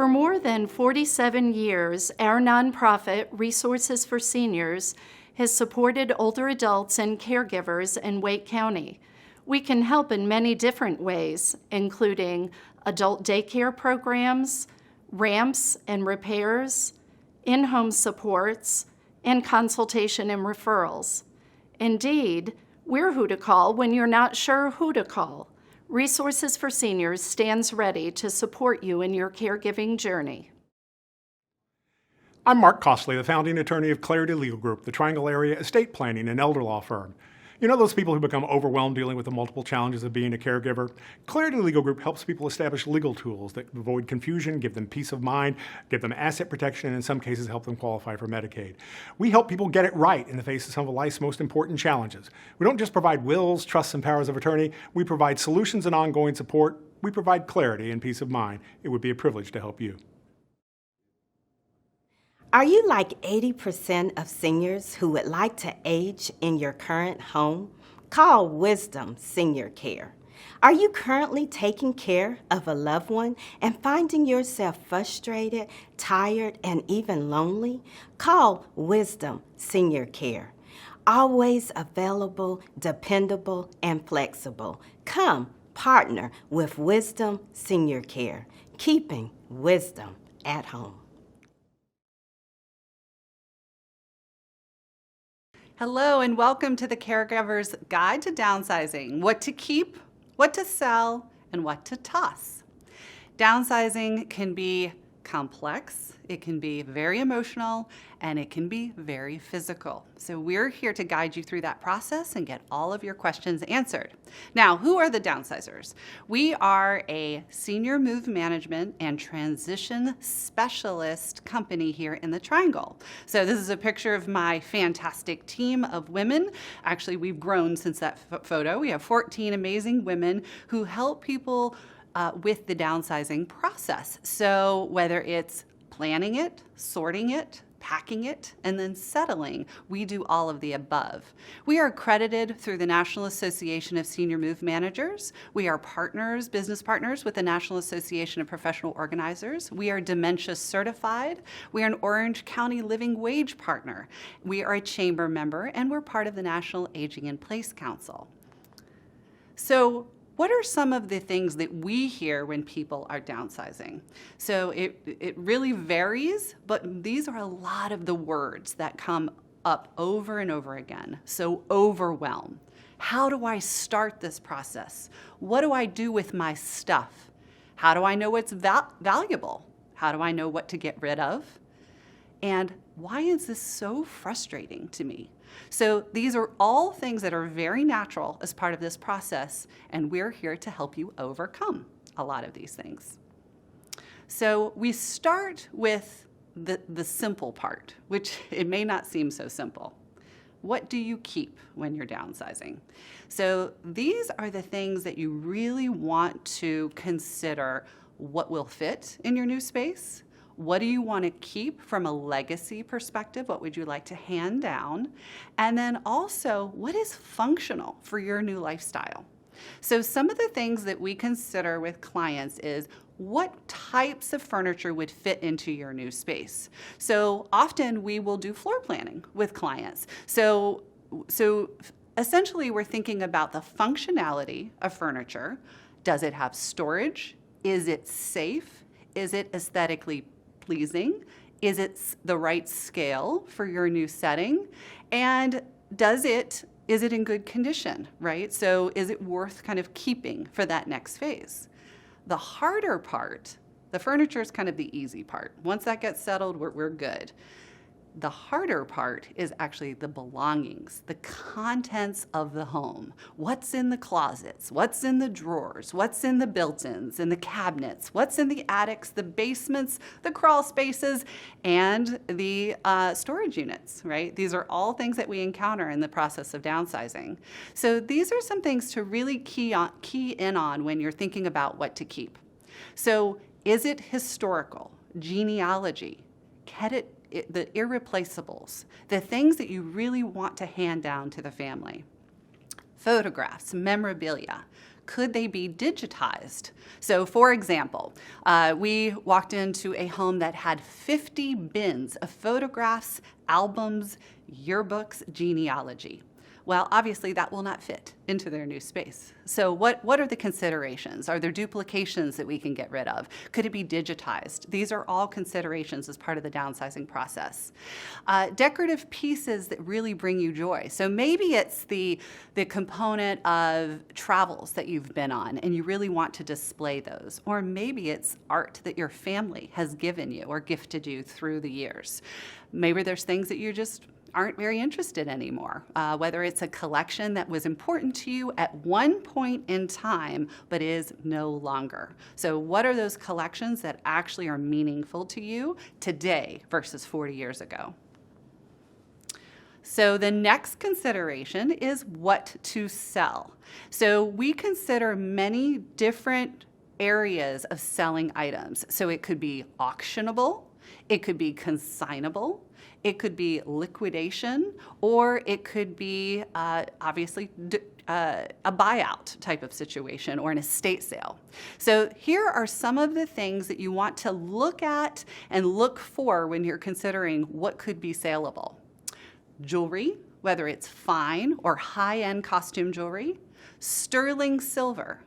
For more than 47 years, our nonprofit, Resources for Seniors, has supported older adults and caregivers in Wake County. We can help in many different ways, including adult daycare programs, ramps and repairs, in-home supports, and consultation and referrals. Indeed, we're who to call when you're not sure who to call. Resources for Seniors stands ready to support you in your caregiving journey. I'm Mark Costley, the founding attorney of Clarity Legal Group, the Triangle Area estate planning and elder law firm. You know those people who become overwhelmed dealing with the multiple challenges of being a caregiver? Clarity Legal Group helps people establish legal tools that avoid confusion, give them peace of mind, give them asset protection, and in some cases help them qualify for Medicaid. We help people get it right in the face of some of life's most important challenges. We don't just provide wills, trusts, and powers of attorney. We provide solutions and ongoing support. We provide clarity and peace of mind. It would be a privilege to help you. Are you like 80% of seniors who would like to age in your current home? Call Wisdom Senior Care. Are you currently taking care of a loved one and finding yourself frustrated, tired, and even lonely? Call Wisdom Senior Care. Always available, dependable, and flexible. Come partner with Wisdom Senior Care, keeping wisdom at home. Hello and welcome to the Caregivers Guide to Downsizing. What to keep, what to sell, and what to toss. Downsizing can be complex, it can be very emotional, and it can be very physical. So we're here to guide you through that process and get all of your questions answered. Now, who are the Downsizers? We are a senior move management and transition specialist company here in the Triangle. So this is a picture of my fantastic team of women. Actually, we've grown since that photo. We have 14 amazing women who help people with the downsizing process. So whether it's planning it, sorting it, packing it, and then settling, we do all of the above. We are accredited through the National Association of Senior Move Managers. We are partners, business partners with the National Association of Professional Organizers. We are dementia certified. We are an Orange County Living Wage partner. We are a chamber member, and we're part of the National Aging in Place Council. So what are some of the things that we hear when people are downsizing? So it really varies, but these are a lot of the words that come up over and over again. So overwhelm. How do I start this process? What do I do with my stuff? How do I know what's valuable? How do I know what to get rid of? And why is this so frustrating to me? So these are all things that are very natural as part of this process, and we're here to help you overcome a lot of these things. So we start with the simple part, which it may not seem so simple. What do you keep when you're downsizing? So these are the things that you really want to consider. What will fit in your new space? What do you want to keep from a legacy perspective? What would you like to hand down? And then also, what is functional for your new lifestyle? So some of the things that we consider with clients is what types of furniture would fit into your new space. So often we will do floor planning with clients. So essentially we're thinking about the functionality of furniture. Does it have storage? Is it safe? Is it aesthetically pleasing? Is it the right scale for your new setting? And is it in good condition, right? So is it worth kind of keeping for that next phase? The harder part, the furniture is kind of the easy part. Once that gets settled, we're good. The harder part is actually the belongings, the contents of the home. What's in the closets? What's in the drawers? What's in the built-ins and the cabinets? What's in the attics, the basements, the crawl spaces, and the storage units, right? These are all things that we encounter in the process of downsizing. So these are some things to really key in on when you're thinking about what to keep. So is it historical, genealogy, the irreplaceables, the things that you really want to hand down to the family? photographs, memorabilia. Could they be digitized? So for example, we walked into a home that had 50 bins of photographs, albums, yearbooks, genealogy. Well, obviously that will not fit into their new space. So what are the considerations? Are there duplications that we can get rid of? Could it be digitized? These are all considerations as part of the downsizing process. Decorative pieces that really bring you joy. So maybe it's the component of travels that you've been on and you really want to display those. Or maybe it's art that your family has given you or gifted you through the years. Maybe there's things that you just aren't very interested anymore, whether it's a collection that was important to you at one point in time but is no longer. So what are those collections that actually are meaningful to you today versus 40 years ago? So the next consideration is what to sell. So we consider many different areas of selling items. So it could be auctionable, it could be consignable, it could be liquidation, or it could be obviously a buyout type of situation or an estate sale. So here are some of the things that you want to look at and look for when you're considering what could be saleable. Jewelry, whether it's fine or high-end costume jewelry, sterling silver,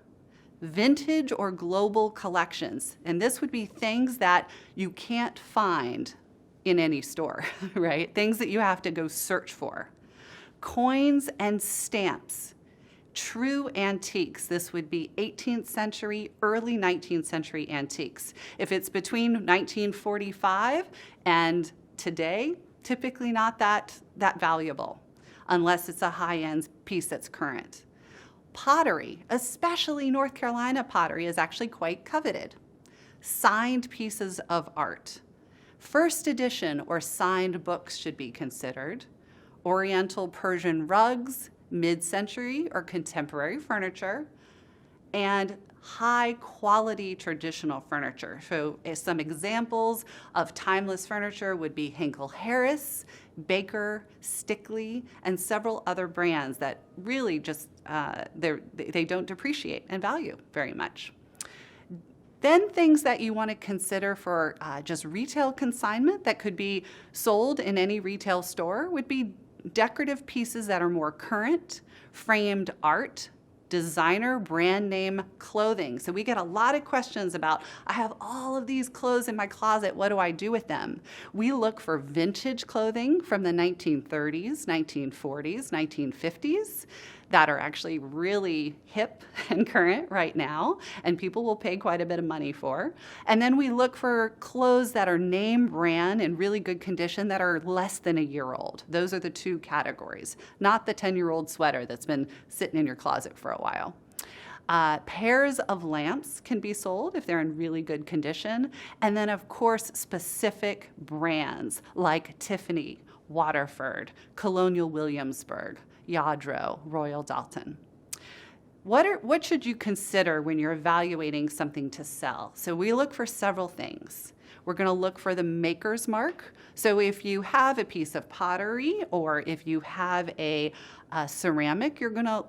vintage or global collections. And this would be things that you can't find in any store, right? Things that you have to go search for. Coins and stamps, true antiques. This would be 18th century, early 19th century antiques. If it's between 1945 and today, typically not that valuable, unless it's a high-end piece that's current. Pottery, especially North Carolina pottery, is actually quite coveted. Signed pieces of art. First edition or signed books should be considered. Oriental Persian rugs, mid-century or contemporary furniture, and high-quality traditional furniture. So some examples of timeless furniture would be Henkel Harris, Baker, Stickley, and several other brands that really just, they don't depreciate in value very much. Then things that you want to consider for just retail consignment that could be sold in any retail store would be decorative pieces that are more current, framed art, designer brand name clothing. So we get a lot of questions about, I have all of these clothes in my closet, what do I do with them? We look for vintage clothing from the 1930s, 1940s, 1950s that are actually really hip and current right now, and people will pay quite a bit of money for. And then we look for clothes that are name brand in really good condition that are less than a year old. Those are the two categories, not the 10-year-old sweater that's been sitting in your closet for a while. Pairs of lamps can be sold if they're in really good condition. And then, of course, specific brands like Tiffany, Waterford, Colonial Williamsburg, Yadro, Royal Dalton. What should you consider when you're evaluating something to sell? So we look for several things. We're going to look for the maker's mark. So if you have a piece of pottery or if you have a ceramic, you're going to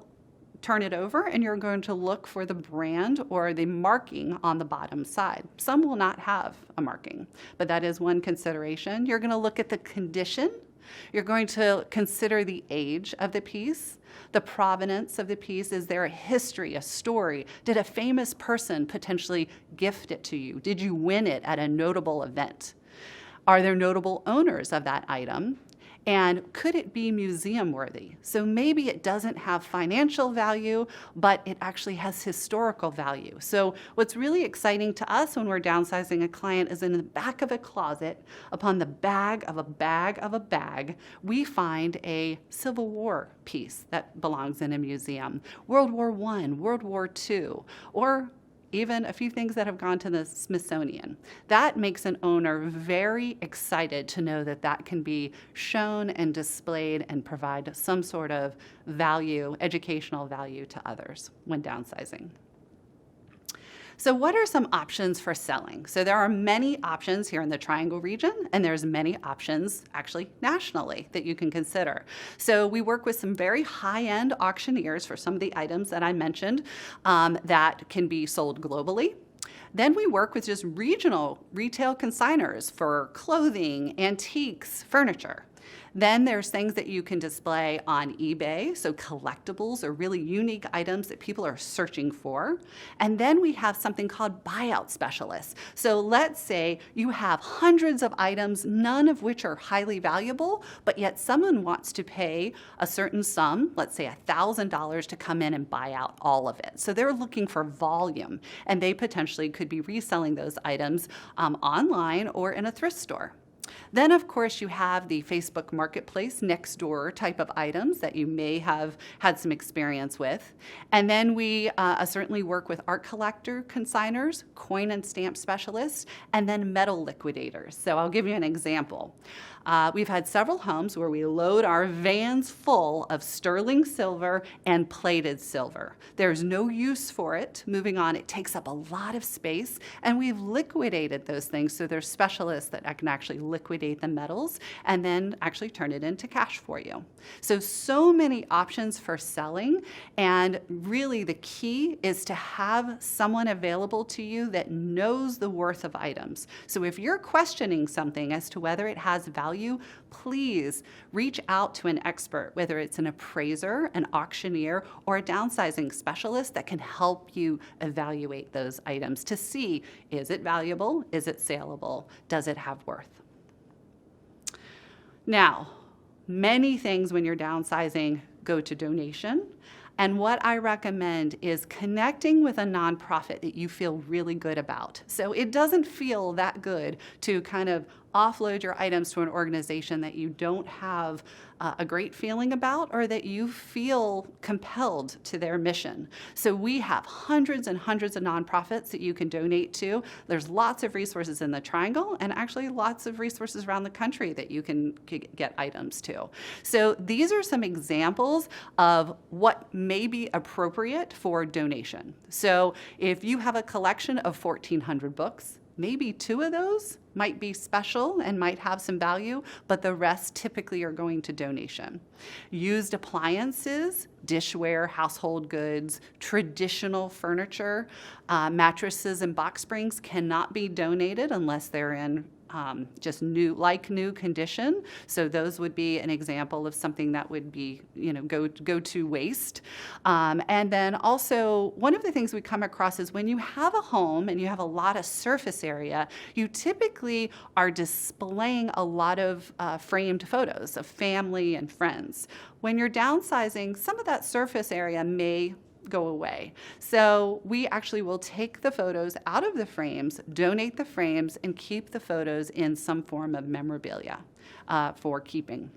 turn it over and you're going to look for the brand or the marking on the bottom side. Some will not have a marking, but that is one consideration. You're going to look at the condition. You're going to consider the age of the piece, the provenance of the piece. Is there a history, a story? Did a famous person potentially gift it to you? Did you win it at a notable event? Are there notable owners of that item? And could it be museum worthy? So maybe it doesn't have financial value, but it actually has historical value. So what's really exciting to us when we're downsizing a client is in the back of a closet, upon the bag of a bag of a bag, we find a Civil War piece that belongs in a museum, World War I, World War II, or even a few things that have gone to the Smithsonian. That makes an owner very excited to know that that can be shown and displayed and provide some sort of value, educational value to others when downsizing. So what are some options for selling? So there are many options here in the Triangle region, and there's many options actually nationally that you can consider. So we work with some very high-end auctioneers for some of the items that I mentioned that can be sold globally. Then we work with just regional retail consigners for clothing, antiques, furniture. Then there's things that you can display on eBay, so collectibles or really unique items that people are searching for. And then we have something called buyout specialists. So let's say you have hundreds of items, none of which are highly valuable, but yet someone wants to pay a certain sum, let's say $1,000, to come in and buy out all of it. So they're looking for volume, and they potentially could be reselling those items online or in a thrift store. Then, of course, you have the Facebook Marketplace next door type of items that you may have had some experience with. And then we certainly work with art collector consigners, coin and stamp specialists, and then metal liquidators. So I'll give you an example. We've had several homes where we load our vans full of sterling silver and plated silver. There's no use for it. Moving on, it takes up a lot of space, and we've liquidated those things, so there's specialists that can actually liquidate the metals and then actually turn it into cash for you. So many options for selling, and really the key is to have someone available to you that knows the worth of items. So if you're questioning something as to whether it has value, please reach out to an expert, whether it's an appraiser, an auctioneer, or a downsizing specialist that can help you evaluate those items to see, is it valuable? Is it saleable? Does it have worth? Now, many things when you're downsizing go to donation. And what I recommend is connecting with a nonprofit that you feel really good about. So it doesn't feel that good to kind of offload your items to an organization that you don't have a great feeling about, or that you feel compelled to their mission. So we have hundreds and hundreds of nonprofits that you can donate to. There's lots of resources in the Triangle, and actually lots of resources around the country that you can get items to. So these are some examples of what may be appropriate for donation. So if you have a collection of 1,400 books, maybe 2 of those might be special and might have some value, but the rest typically are going to donation. Used appliances, dishware, household goods, traditional furniture, mattresses and box springs cannot be donated unless they're in just new condition. So those would be an example of something that would be, go to waste. And then also, one of the things we come across is when you have a home and you have a lot of surface area, you typically are displaying a lot of framed photos of family and friends. When you're downsizing, some of that surface area may go away. So we actually will take the photos out of the frames, donate the frames, and keep the photos in some form of memorabilia for keeping.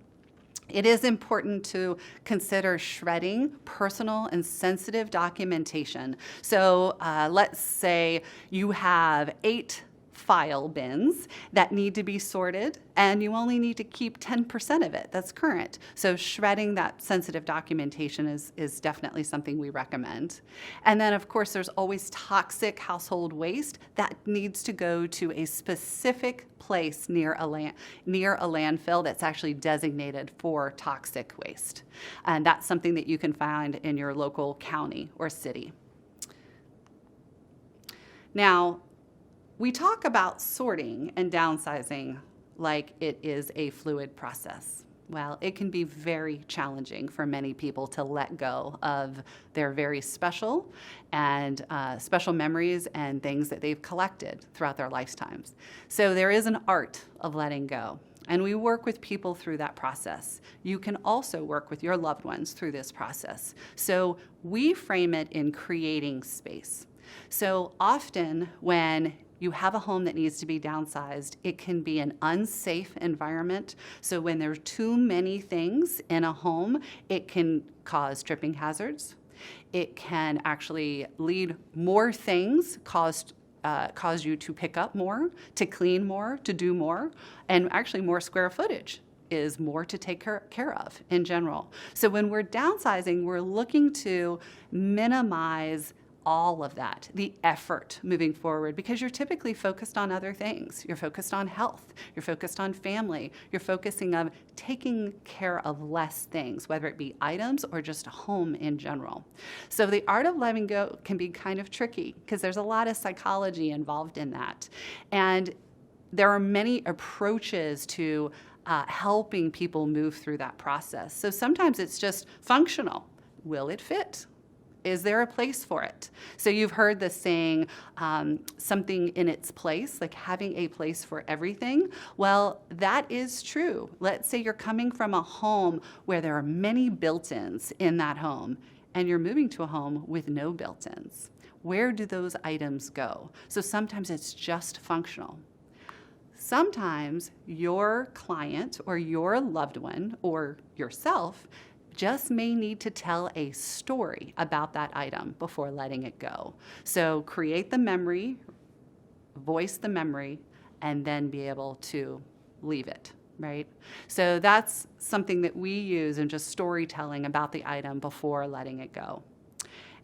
It is important to consider shredding personal and sensitive documentation. So let's say you have 8 file bins that need to be sorted, and you only need to keep 10% of it that's current. So shredding that sensitive documentation is definitely something we recommend. And then, of course, there's always toxic household waste that needs to go to a specific place near a landfill that's actually designated for toxic waste. And that's something that you can find in your local county or city. Now, we talk about sorting and downsizing like it is a fluid process. Well, it can be very challenging for many people to let go of their very special memories and things that they've collected throughout their lifetimes. So there is an art of letting go, and we work with people through that process. You can also work with your loved ones through this process. So we frame it in creating space. So often when you have a home that needs to be downsized, it can be an unsafe environment. So when there's too many things in a home, it can cause tripping hazards. It can actually lead more things, cause you to pick up more, to clean more, to do more, and actually more square footage is more to take care of in general. So when we're downsizing, we're looking to minimize all of that, the effort moving forward, because you're typically focused on other things. You're focused on health, you're focused on family, you're focusing on taking care of less things, whether it be items or just a home in general. So the art of letting go can be kind of tricky because there's a lot of psychology involved in that. And there are many approaches to helping people move through that process. So sometimes it's just functional. Will it fit? Is there a place for it? So you've heard the saying, something in its place, like having a place for everything. Well, that is true. Let's say you're coming from a home where there are many built-ins in that home, and you're moving to a home with no built-ins. Where do those items go? So sometimes it's just functional. Sometimes your client or your loved one or yourself just may need to tell a story about that item before letting it go. So create the memory, voice the memory, and then be able to leave it, right? So that's something that we use in just storytelling about the item before letting it go.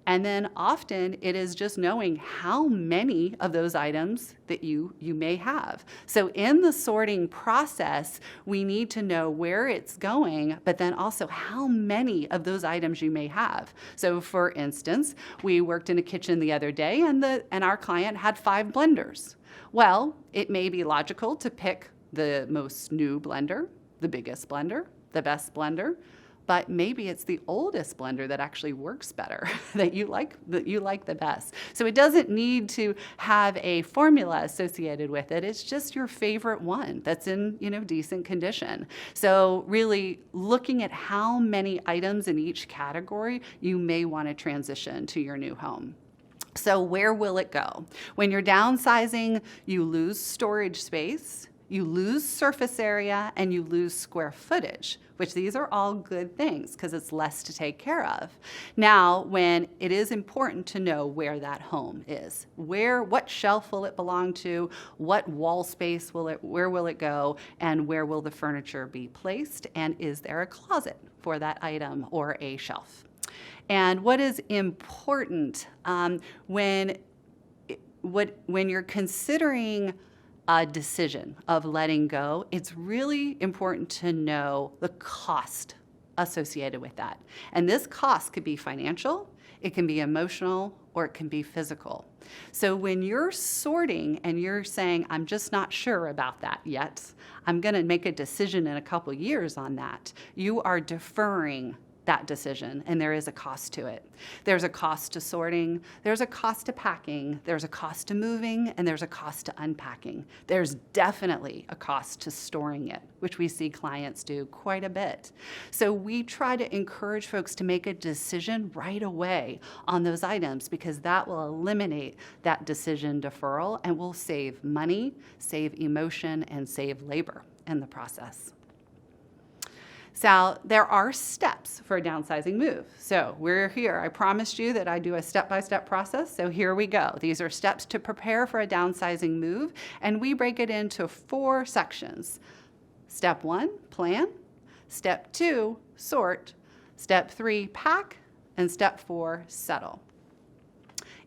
And then often it is just knowing how many of those items that you may have. So in the sorting process, we need to know where it's going, but then also how many of those items you may have. So for instance, we worked in a kitchen the other day and our client had 5 blenders. Well, it may be logical to pick the most new blender, the biggest blender, the best blender, but maybe it's the oldest blender that actually works better, that you like the best. So it doesn't need to have a formula associated with it. It's just your favorite one that's in, decent condition. So really looking at how many items in each category you may want to transition to your new home. So where will it go? When you're downsizing, you lose storage space, you lose surface area, and you lose square footage, which these are all good things because it's less to take care of. Now, when it is important to know where that home is, what shelf will it belong to, what wall space where will it go, and where will the furniture be placed, and is there a closet for that item or a shelf? And what is important when you're considering a decision of letting go, it's really important to know the cost associated with that. And this cost could be financial, it can be emotional, or it can be physical. So when you're sorting and you're saying, I'm just not sure about that yet, I'm going to make a decision in a couple years on that, you are deferring that decision, and there is a cost to it. There's a cost to sorting, there's a cost to packing, there's a cost to moving, and there's a cost to unpacking. There's definitely a cost to storing it, which we see clients do quite a bit. So we try to encourage folks to make a decision right away on those items because that will eliminate that decision deferral and will save money, save emotion, and save labor in the process. So there are steps for a downsizing move. So we're here. I promised you that I do a step-by-step process. So here we go. These are steps to prepare for a downsizing move. And we break it into 4 sections. Step 1, plan. Step 2, sort. Step 3, pack. And step 4, settle.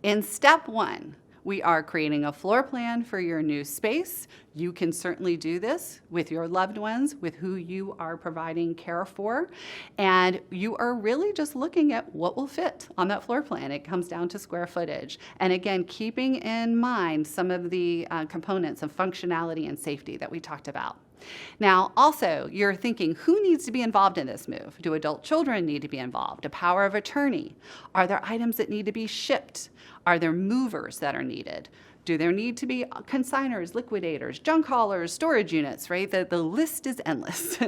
In step 1, we are creating a floor plan for your new space. You can certainly do this with your loved ones, with who you are providing care for. And you are really just looking at what will fit on that floor plan. It comes down to square footage. And again, keeping in mind some of the components of functionality and safety that we talked about. Now, also, you're thinking, who needs to be involved in this move? Do adult children need to be involved? A power of attorney? Are there items that need to be shipped? Are there movers that are needed? Do there need to be consigners, liquidators, junk haulers, storage units, right? The list is endless.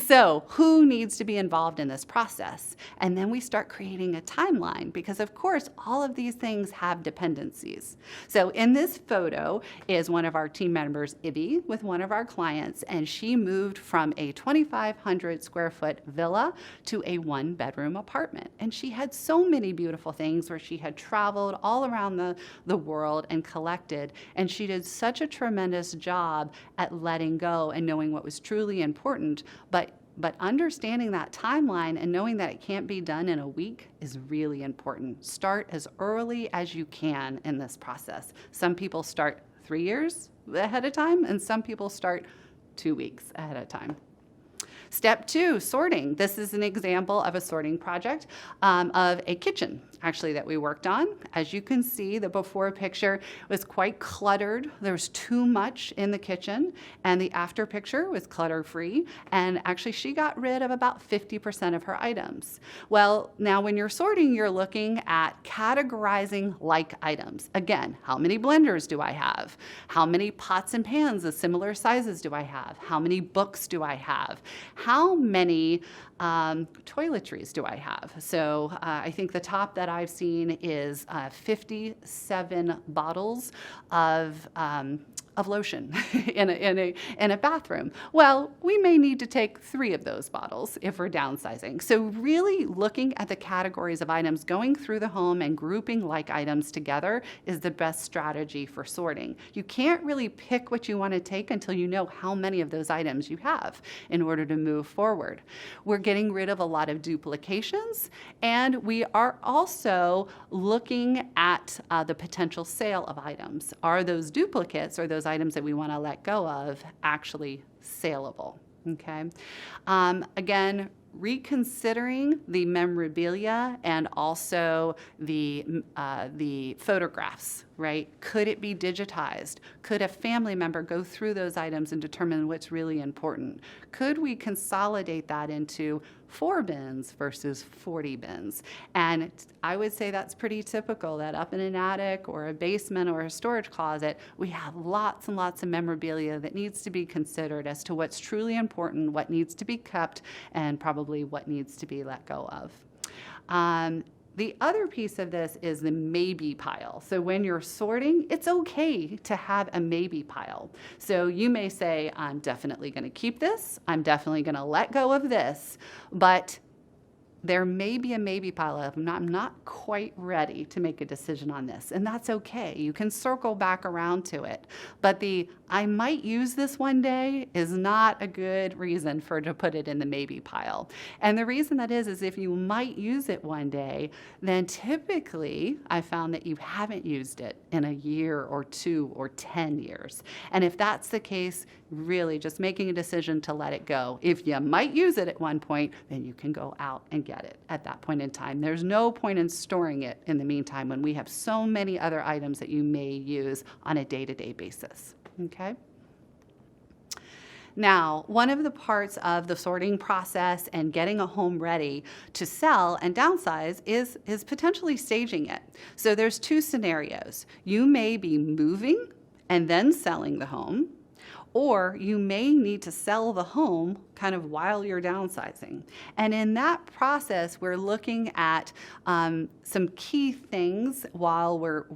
So who needs to be involved in this process? And then we start creating a timeline because, of course, all of these things have dependencies. So in this photo is one of our team members, Ibby, with one of our clients, and she moved from a 2,500 square foot villa to a 1-bedroom apartment. And she had so many beautiful things where she had traveled all around the world and collected. And she did such a tremendous job at letting go and knowing what was truly important, but But understanding that timeline and knowing that it can't be done in a week is really important. Start as early as you can in this process. Some people start 3 years ahead of time, and some people start 2 weeks ahead of time. Step 2, sorting. This is an example of a sorting project of a kitchen, actually, that we worked on. As you can see, the before picture was quite cluttered. There was too much in the kitchen, and the after picture was clutter-free, and actually she got rid of about 50% of her items. Well, now when you're sorting, you're looking at categorizing like items. Again, how many blenders do I have? How many pots and pans of similar sizes do I have? How many books do I have? How many toiletries do I have? So I think the top that I've seen is 57 bottles of lotion in a bathroom. Well, we may need to take 3 of those bottles if we're downsizing. So really looking at the categories of items, going through the home and grouping like items together is the best strategy for sorting. You can't really pick what you want to take until you know how many of those items you have in order to move forward. We're getting rid of a lot of duplications, and we are also looking at the potential sale of items. Are those duplicates or those items that we want to let go of actually saleable? Okay. Again, reconsidering the memorabilia and also the photographs, right? Could it be digitized? Could a family member go through those items and determine what's really important? Could we consolidate that into 4 bins versus 40 bins? And I would say that's pretty typical, that up in an attic or a basement or a storage closet, we have lots and lots of memorabilia that needs to be considered as to what's truly important, what needs to be kept, and probably what needs to be let go of. The other piece of this is the maybe pile. So when you're sorting, it's okay to have a maybe pile. So you may say, I'm definitely going to keep this. I'm definitely going to let go of this. But there may be a maybe pile of, I'm not quite ready to make a decision on this. And that's okay. You can circle back around to it. But the I might use this one day is not a good reason to put it in the maybe pile. And the reason that is if you might use it one day, then typically I found that you haven't used it in a year or 2 or 10 years. And if that's the case, really just making a decision to let it go. If you might use it at one point, then you can go out and get it at that point in time. There's no point in storing it in the meantime when we have so many other items that you may use on a day-to-day basis. Okay? Now, one of the parts of the sorting process and getting a home ready to sell and downsize is potentially staging it. So there's 2 scenarios. You may be moving and then selling the home, or you may need to sell the home kind of while you're downsizing. And in that process, we're looking at some key things while we're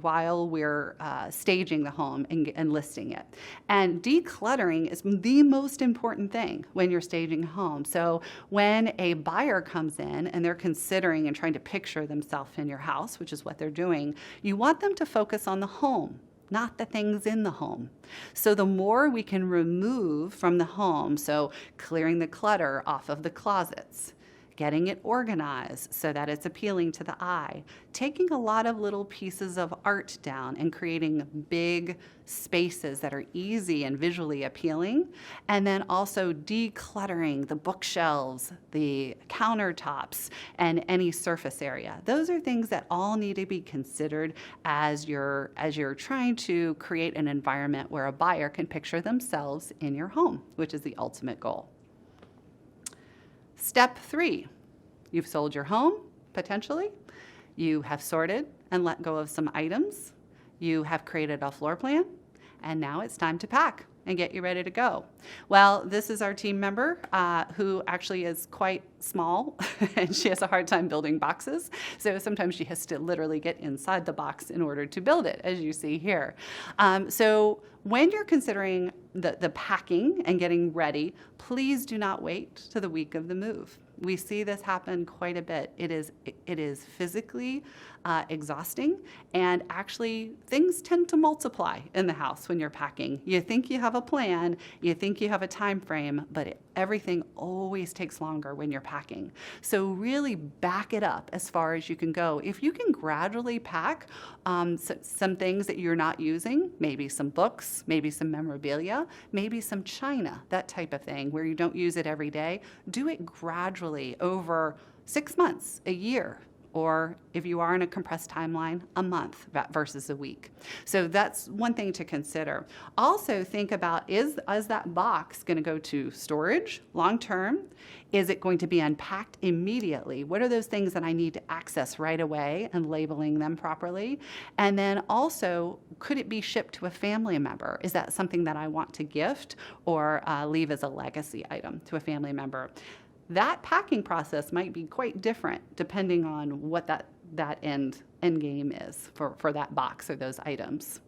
staging the home and listing it. And decluttering is the most important thing when you're staging a home. So when a buyer comes in and they're considering and trying to picture themselves in your house, which is what they're doing, you want them to focus on the home, not the things in the home. So the more we can remove from the home, so clearing the clutter off of the closets, getting it organized so that it's appealing to the eye, taking a lot of little pieces of art down and creating big spaces that are easy and visually appealing, and then also decluttering the bookshelves, the countertops, and any surface area. Those are things that all need to be considered as you're trying to create an environment where a buyer can picture themselves in your home, which is the ultimate goal. Step 3, you've sold your home, potentially. You have sorted and let go of some items. You have created a floor plan, and now it's time to pack and get you ready to go. Well, this is our team member who actually is quite small and she has a hard time building boxes. So sometimes she has to literally get inside the box in order to build it, as you see here. So when you're considering the packing and getting ready, please do not wait to the week of the move. We see this happen quite a bit. It is physically exhausting, and actually things tend to multiply in the house when you're packing. You think you have a plan, you think you have a time frame, but it Everything always takes longer when you're packing. So really back it up as far as you can go. If you can gradually pack some things that you're not using, maybe some books, maybe some memorabilia, maybe some china, that type of thing where you don't use it every day, do it gradually over 6 months, a year, or if you are in a compressed timeline, a month versus a week. So that's one thing to consider. Also think about, is that box going to go to storage long term? Is it going to be unpacked immediately? What are those things that I need to access right away and labeling them properly? And then also, could it be shipped to a family member? Is that something that I want to gift or leave as a legacy item to a family member? That packing process might be quite different depending on what that end game is for that box or those items.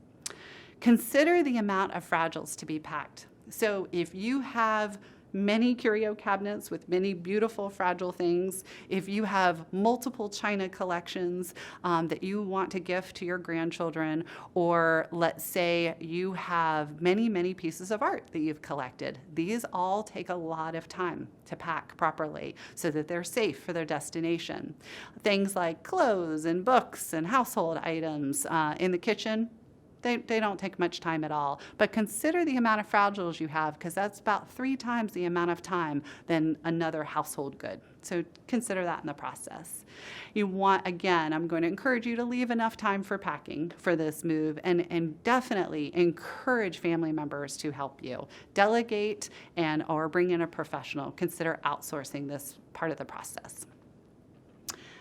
Consider the amount of fragiles to be packed. So if you have many curio cabinets with many beautiful fragile things, if you have multiple china collections that you want to gift to your grandchildren, or let's say you have many, many pieces of art that you've collected, these all take a lot of time to pack properly so that they're safe for their destination. Things like clothes and books and household items in the kitchen, they don't take much time at all. But consider the amount of fragiles you have, because that's about 3 times the amount of time than another household good. So consider that in the process. You want, again, I'm going to encourage you to leave enough time for packing for this move, and definitely encourage family members to help you. Delegate or bring in a professional. Consider outsourcing this part of the process.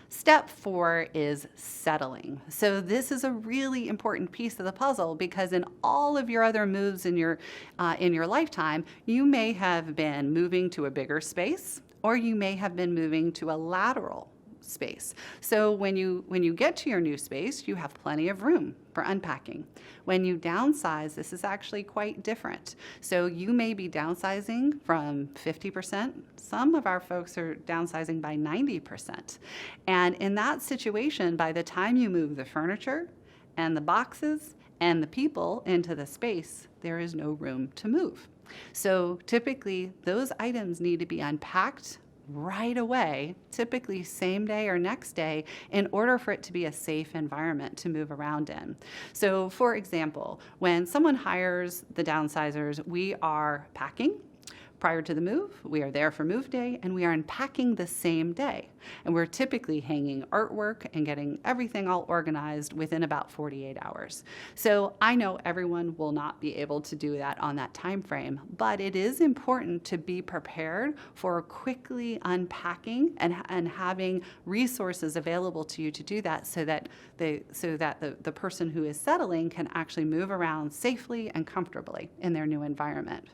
Step 4 is settling. So this is a really important piece of the puzzle, because in all of your other moves in your lifetime, you may have been moving to a bigger space, or you may have been moving to a lateral space. So when you get to your new space, you have plenty of room for unpacking. When you downsize, this is actually quite different. So you may be downsizing from 50%. Some of our folks are downsizing by 90%. And in that situation, by the time you move the furniture and the boxes and the people into the space, there is no room to move. So typically, those items need to be unpacked right away, typically same day or next day, in order for it to be a safe environment to move around in. So for example, when someone hires the Downsizers, we are packing prior to the move, we are there for move day, and we are unpacking the same day. And we're typically hanging artwork and getting everything all organized within about 48 hours. So I know everyone will not be able to do that on that time frame, but it is important to be prepared for quickly unpacking and having resources available to you to do that, so that the person who is settling can actually move around safely and comfortably in their new environment.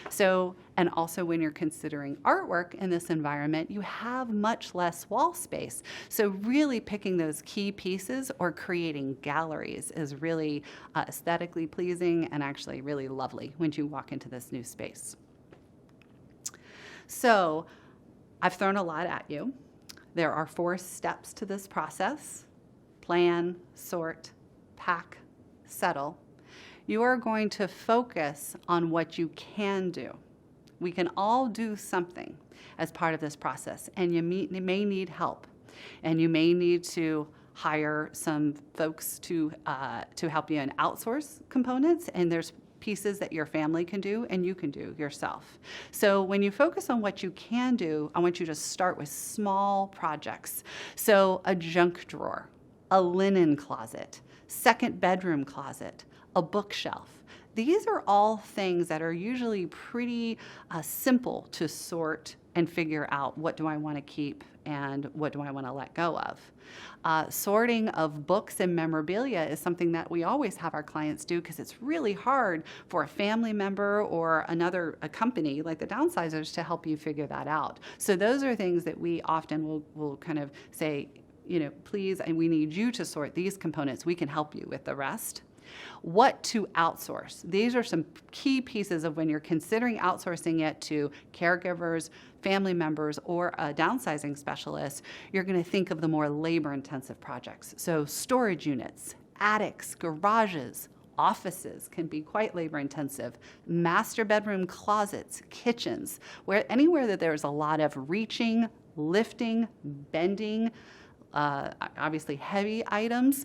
So, and also when you're considering artwork in this environment, you have much less wall space. So really picking those key pieces or creating galleries is really aesthetically pleasing and actually really lovely when you walk into this new space. So I've thrown a lot at you. There are 4 steps to this process: plan, sort, pack, settle. You are going to focus on what you can do. We can all do something as part of this process, and you may need help, and you may need to hire some folks to help you and outsource components, and there's pieces that your family can do and you can do yourself. So when you focus on what you can do, I want you to start with small projects. So a junk drawer, a linen closet, second bedroom closet, a bookshelf. These are all things that are usually pretty simple to sort and figure out, what do I want to keep and what do I want to let go of. Sorting of books and memorabilia is something that we always have our clients do, because it's really hard for a family member or a company like the Downsizers to help you figure that out. So those are things that we often will kind of say, please, and we need you to sort these components. We can help you with the rest. What to outsource. These are some key pieces of when you're considering outsourcing it to caregivers, family members, or a downsizing specialist. You're going to think of the more labor-intensive projects. So storage units, attics, garages, Offices can be quite labor intensive. Master bedroom closets, kitchens, anywhere that there's a lot of reaching, lifting, bending, obviously heavy items,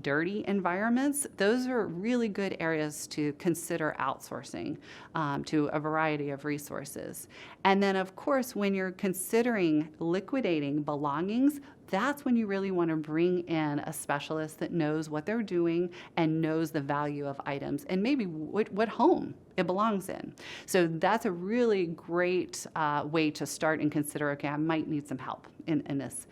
dirty environments, those are really good areas to consider outsourcing to a variety of resources. And then, of course, when you're considering liquidating belongings, that's when you really want to bring in a specialist that knows what they're doing and knows the value of items and maybe what home it belongs in. So that's a really great way to start and consider, okay, I might need some help in this.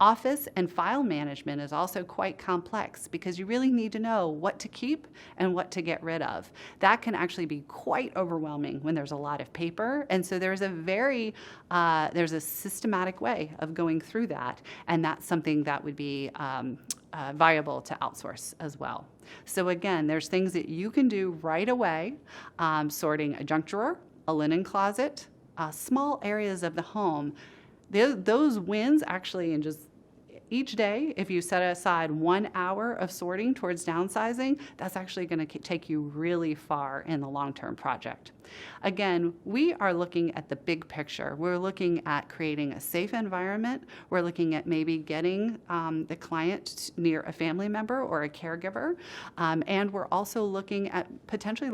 Office and file management is also quite complex because you really need to know what to keep and what to get rid of. That can actually be quite overwhelming when there's a lot of paper, and so there's a systematic way of going through that, and that's something that would be viable to outsource as well. So again, there's things that you can do right away, sorting a junk drawer, a linen closet, small areas of the home. Those wins actually in just each day, if you set aside 1 hour of sorting towards downsizing, that's actually going to take you really far in the long-term project. Again, we are looking at the big picture. We're looking at creating a safe environment. We're looking at maybe getting the client near a family member or a caregiver. And we're also looking at potentially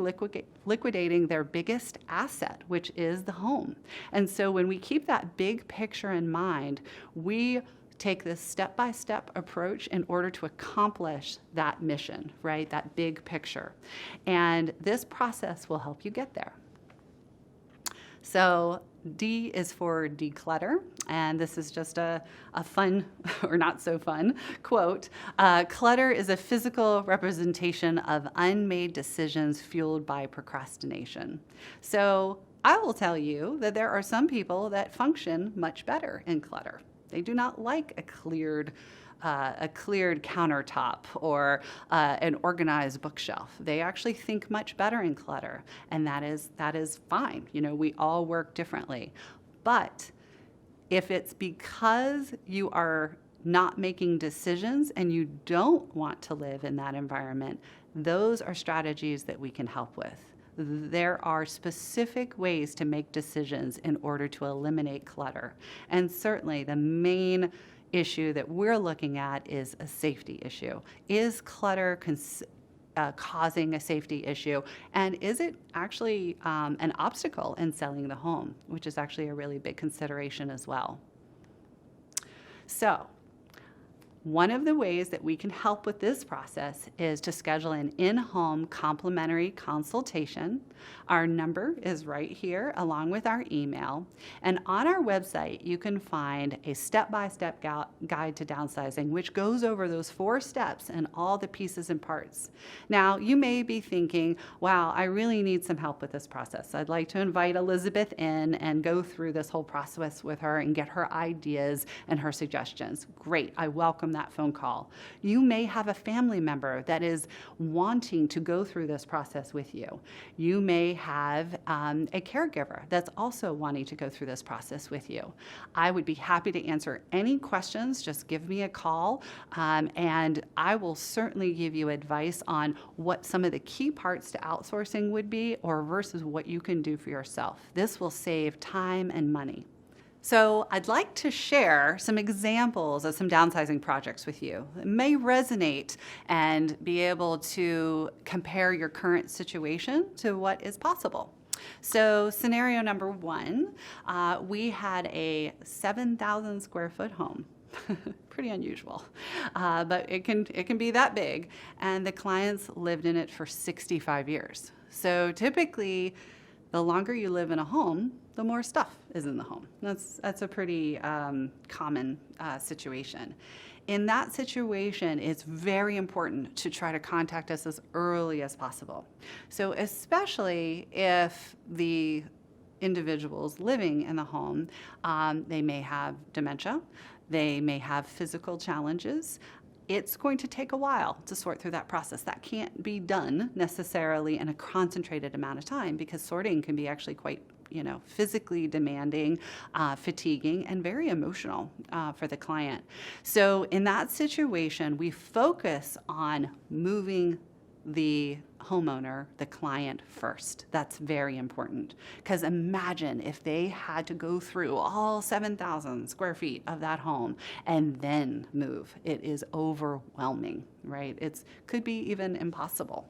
liquidating their biggest asset, which is the home. And so when we keep that big picture in mind, we take this step-by-step approach in order to accomplish that mission, right? That big picture. And this process will help you get there. So D is for declutter, and this is just a fun, or not so fun, quote. Clutter is a physical representation of unmade decisions fueled by procrastination. So I will tell you that there are some people that function much better in clutter. They do not like a cleared countertop or an organized bookshelf. They actually think much better in clutter, and that is fine. You know, we all work differently. But if it's because you are not making decisions and you don't want to live in that environment, those are strategies that we can help with. There are specific ways to make decisions in order to eliminate clutter. And certainly the main issue that we're looking at is a safety issue. Is clutter causing a safety issue? And is it actually an obstacle in selling the home, which is actually a really big consideration as well. So, one of the ways that we can help with this process is to schedule an in-home complimentary consultation. Our number is right here along with our email. And on our website, you can find a step-by-step guide to downsizing, which goes over those 4 steps and all the pieces and parts. Now, you may be thinking, wow, I really need some help with this process. I'd like to invite Elizabeth in and go through this whole process with her and get her ideas and her suggestions. Great, I welcome that phone call. You may have a family member that is wanting to go through this process with you. You may have a caregiver that's also wanting to go through this process with you. I would be happy to answer any questions. Just give me a call, and I will certainly give you advice on what some of the key parts to outsourcing would be, or versus what you can do for yourself. This will save time and money. So I'd like to share some examples of some downsizing projects with you. It may resonate and be able to compare your current situation to what is possible. So scenario number 1, we had a 7,000 square foot home. Pretty unusual, but it can be that big. And the clients lived in it for 65 years. So typically, the longer you live in a home, the more stuff is in the home. That's a pretty common situation. In that situation, it's very important to try to contact us as early as possible. So especially if the individuals living in the home, they may have dementia, they may have physical challenges. It's going to take a while to sort through that process. That can't be done necessarily in a concentrated amount of time, because sorting can be actually quite physically demanding, fatiguing, and very emotional for the client. So in that situation, we focus on moving the homeowner, the client first. That's very important, because imagine if they had to go through all 7,000 square feet of that home and then move. It is overwhelming, right? It could be even impossible.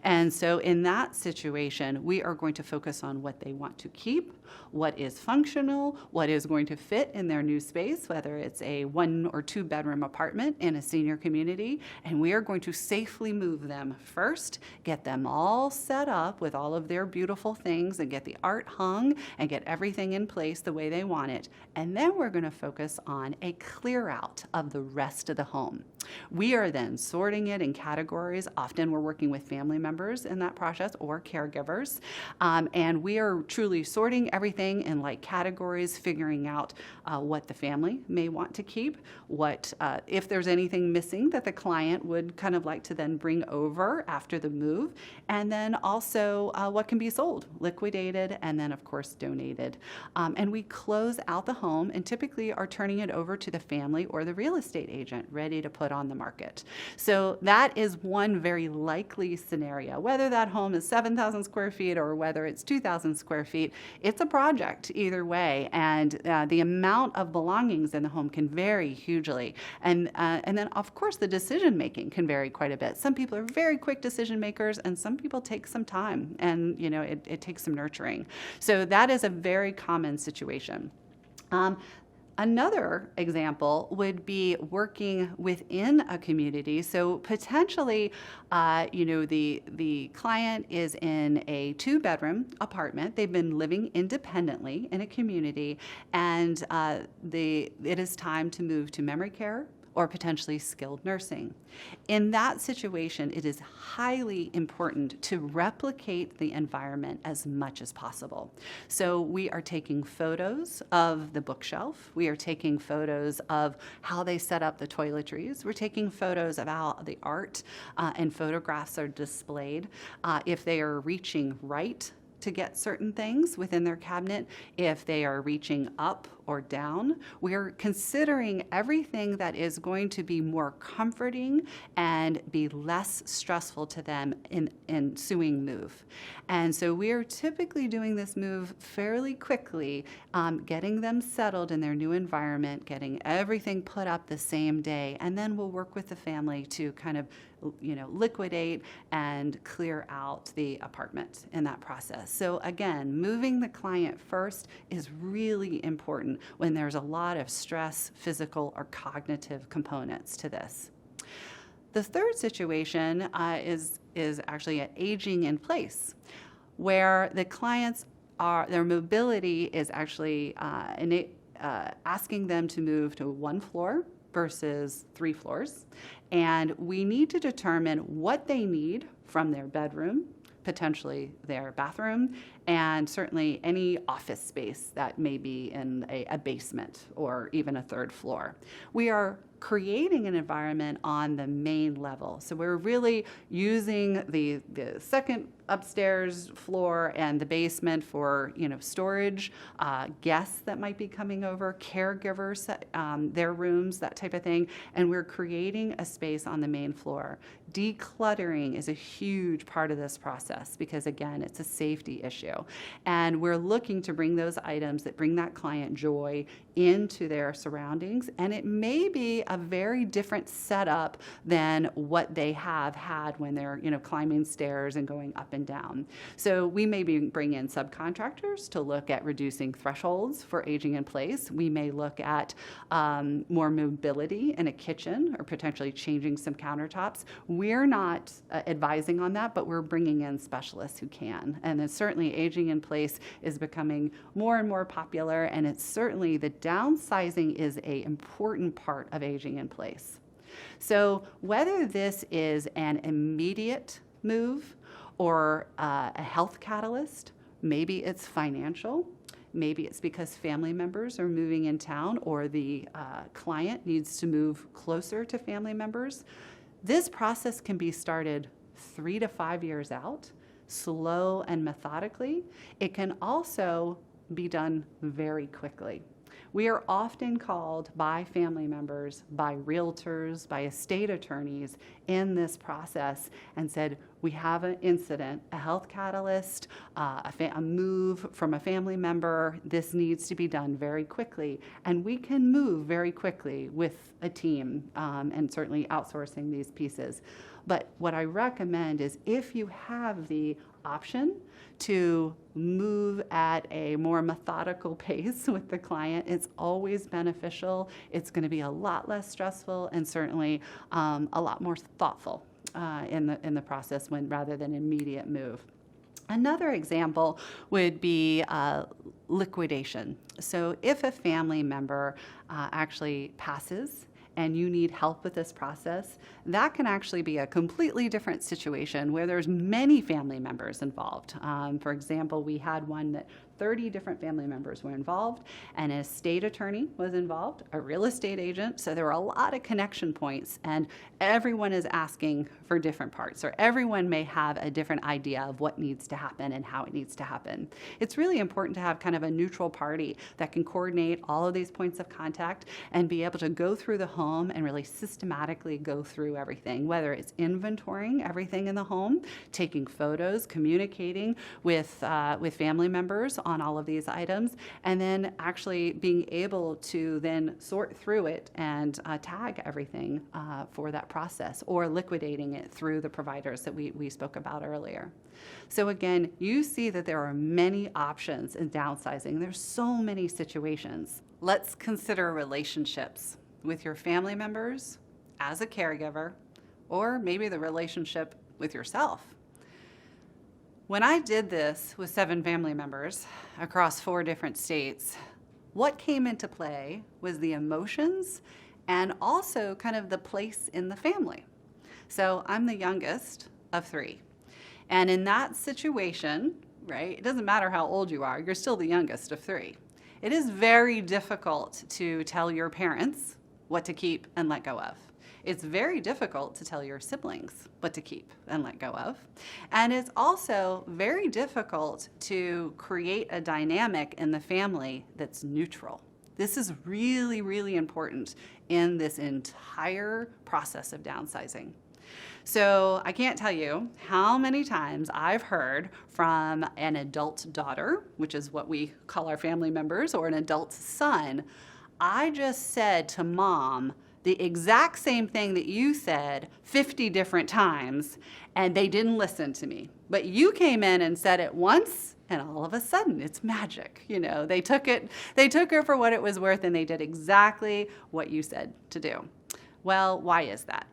And so in that situation, we are going to focus on what they want to keep, what is functional, what is going to fit in their new space, whether it's a 1 or 2 bedroom apartment in a senior community, and we are going to safely move them first, get them all set up with all of their beautiful things and get the art hung and get everything in place the way they want it. And then we're going to focus on a clear out of the rest of the home. We are then sorting it in categories. Often we're working with family members in that process or caregivers. And we are truly sorting everything in like categories, figuring out what the family may want to keep, what if there's anything missing that the client would kind of like to then bring over after the move, and then also what can be sold, liquidated, and then of course donated. And we close out the home and typically are turning it over to the family or the real estate agent ready to put on the market. So that is one very likely scenario. Whether that home is 7,000 square feet or whether it's 2,000 square feet, it's a project either way, and the amount of belongings in the home can vary hugely. And then of course the decision making can vary quite a bit. Some people are very quick decision makers, and some people take some time, and it takes some nurturing. So that is a very common situation. Another example would be working within a community. So potentially, the client is in a 2-bedroom apartment. They've been living independently in a community, and it is time to move to memory care or potentially skilled nursing. In that situation, it is highly important to replicate the environment as much as possible. So we are taking photos of the bookshelf. We are taking photos of how they set up the toiletries. We're taking photos of how the art and photographs are displayed. If they are reaching right to get certain things within their cabinet, if they are reaching up or down. We're considering everything that is going to be more comforting and be less stressful to them in ensuing move. And so we are typically doing this move fairly quickly, getting them settled in their new environment, getting everything put up the same day, and then we'll work with the family to kind of liquidate and clear out the apartment in that process. So again, moving the client first is really important when there's a lot of stress, physical or cognitive components to this. The third situation is actually an aging in place, where the clients their mobility is actually asking them to move to 1 floor versus 3 floors. And we need to determine what they need from their bedroom, potentially their bathroom, and certainly any office space that may be in a basement or even a 3rd floor. We are creating an environment on the main level. So we're really using the second upstairs floor and the basement for storage, guests that might be coming over, caregivers, their rooms, that type of thing. And we're creating a space on the main floor. Decluttering is a huge part of this process because, again, it's a safety issue. And we're looking to bring those items that bring that client joy into their surroundings. And it may be a very different setup than what they have had when they're climbing stairs and going up and down. So we may bring in subcontractors to look at reducing thresholds for aging in place. We may look at more mobility in a kitchen or potentially changing some countertops. We're not advising on that, but we're bringing in specialists who can. And then certainly aging in place is becoming more and more popular, and it's certainly the downsizing is an important part of aging in place. So whether this is an immediate move or a health catalyst, maybe it's financial, maybe it's because family members are moving in town or the client needs to move closer to family members, this process can be started 3 to 5 years out, slow and methodically. It can also be done very quickly. We are often called by family members, by realtors, by estate attorneys in this process and said, we have an incident, a health catalyst, a move from a family member. This needs to be done very quickly. And we can move very quickly with a team and certainly outsourcing these pieces. But what I recommend is if you have the option to move at a more methodical pace with the client, it's always beneficial. It's going to be a lot less stressful and certainly a lot more thoughtful in the process rather than immediate move. Another example would be liquidation. So if a family member actually passes and you need help with this process, that can actually be a completely different situation where there's many family members involved. For example, we had one that 30 different family members were involved, and an estate attorney was involved, a real estate agent, so there were a lot of connection points, and everyone is asking for different parts, or everyone may have a different idea of what needs to happen and how it needs to happen. It's really important to have kind of a neutral party that can coordinate all of these points of contact and be able to go through the home and really systematically go through everything, whether it's inventorying everything in the home, taking photos, communicating with family members on all of these items, and then actually being able to then sort through it and tag everything for that process, or liquidating it through the providers that we spoke about earlier. So again, you see that there are many options in downsizing. There's so many situations. Let's consider relationships with your family members, as a caregiver, or maybe the relationship with yourself. When I did this with 7 family members across 4 different states, what came into play was the emotions and also kind of the place in the family. So I'm the youngest of 3. And in that situation, right, it doesn't matter how old you are, you're still the youngest of 3. It is very difficult to tell your parents what to keep and let go of. It's very difficult to tell your siblings what to keep and let go of. And it's also very difficult to create a dynamic in the family that's neutral. This is really, really important in this entire process of downsizing. So I can't tell you how many times I've heard from an adult daughter, which is what we call our family members, or an adult son, I just said to mom the exact same thing that you said 50 different times, and they didn't listen to me. But you came in and said it once, and all of a sudden it's magic. You know, they took her for what it was worth, and they did exactly what you said to do. Well, why is that?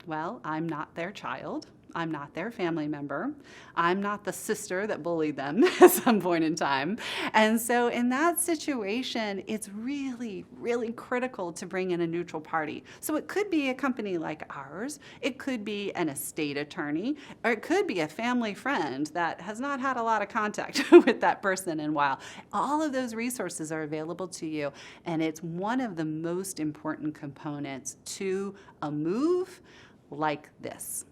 Well, I'm not their child. I'm not their family member. I'm not the sister that bullied them at some point in time. And so in that situation, it's really, really critical to bring in a neutral party. So it could be a company like ours, it could be an estate attorney, or it could be a family friend that has not had a lot of contact with that person in a while. All of those resources are available to you, and it's one of the most important components to a move like this.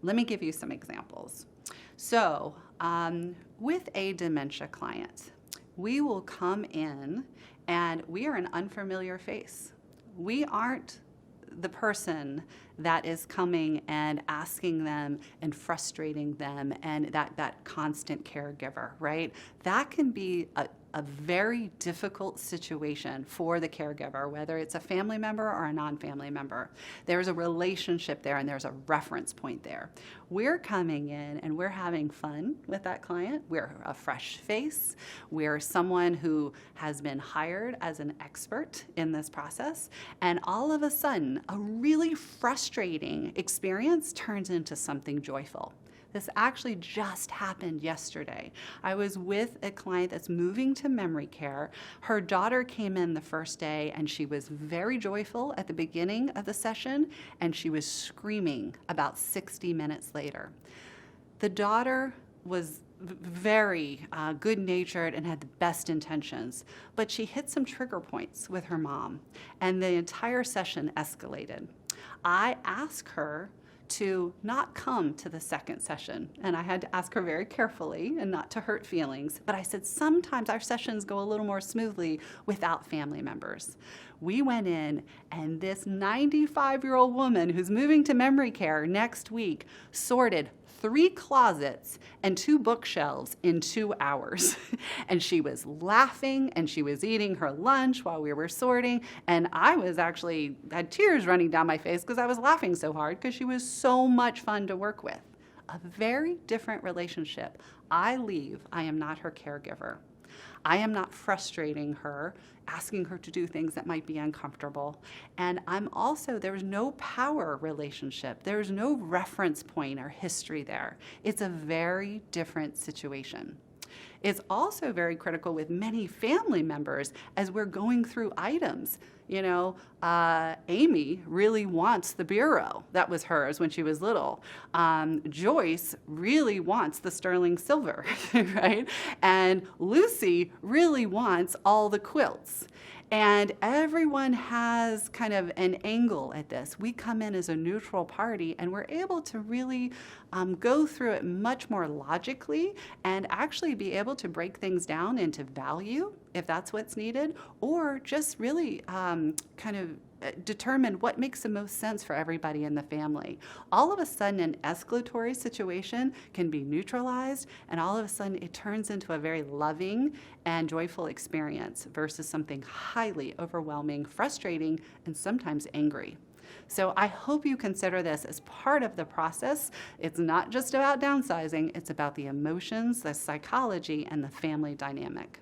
Let me give you some examples. So with a dementia client, we will come in and we are an unfamiliar face. We aren't the person that is coming and asking them and frustrating them and that constant caregiver, right? That can be a very difficult situation for the caregiver, whether it's a family member or a non-family member. There's a relationship there and there's a reference point there. We're coming in and we're having fun with that client. We're a fresh face. We're someone who has been hired as an expert in this process. And all of a sudden, a really frustrating experience turns into something joyful. This actually just happened yesterday. I was with a client that's moving to memory care. Her daughter came in the first day and she was very joyful at the beginning of the session, and she was screaming about 60 minutes later. The daughter was very good-natured and had the best intentions, but she hit some trigger points with her mom, and the entire session escalated. I asked her to not come to the second session. And I had to ask her very carefully and not to hurt feelings. But I said, sometimes our sessions go a little more smoothly without family members. We went in, and this 95-year-old woman who's moving to memory care next week sorted 3 closets and 2 bookshelves in 2 hours. And she was laughing, and she was eating her lunch while we were sorting. And I had tears running down my face because I was laughing so hard because she was so much fun to work with. A very different relationship. I leave, I am not her caregiver. I am not frustrating her, asking her to do things that might be uncomfortable. And there's no power relationship. There's no reference point or history there. It's a very different situation. It's also very critical with many family members as we're going through items. Amy really wants the bureau. That was hers when she was little. Joyce really wants the sterling silver, right? And Lucy really wants all the quilts. And everyone has kind of an angle at this. We come in as a neutral party, and we're able to really go through it much more logically and actually be able to break things down into value, if that's what's needed, or just really kind of determine what makes the most sense for everybody in the family. All of a sudden, an escalatory situation can be neutralized, and all of a sudden it turns into a very loving and joyful experience versus something highly overwhelming, frustrating, and sometimes angry. So I hope you consider this as part of the process. It's not just about downsizing, it's about the emotions, the psychology, and the family dynamic.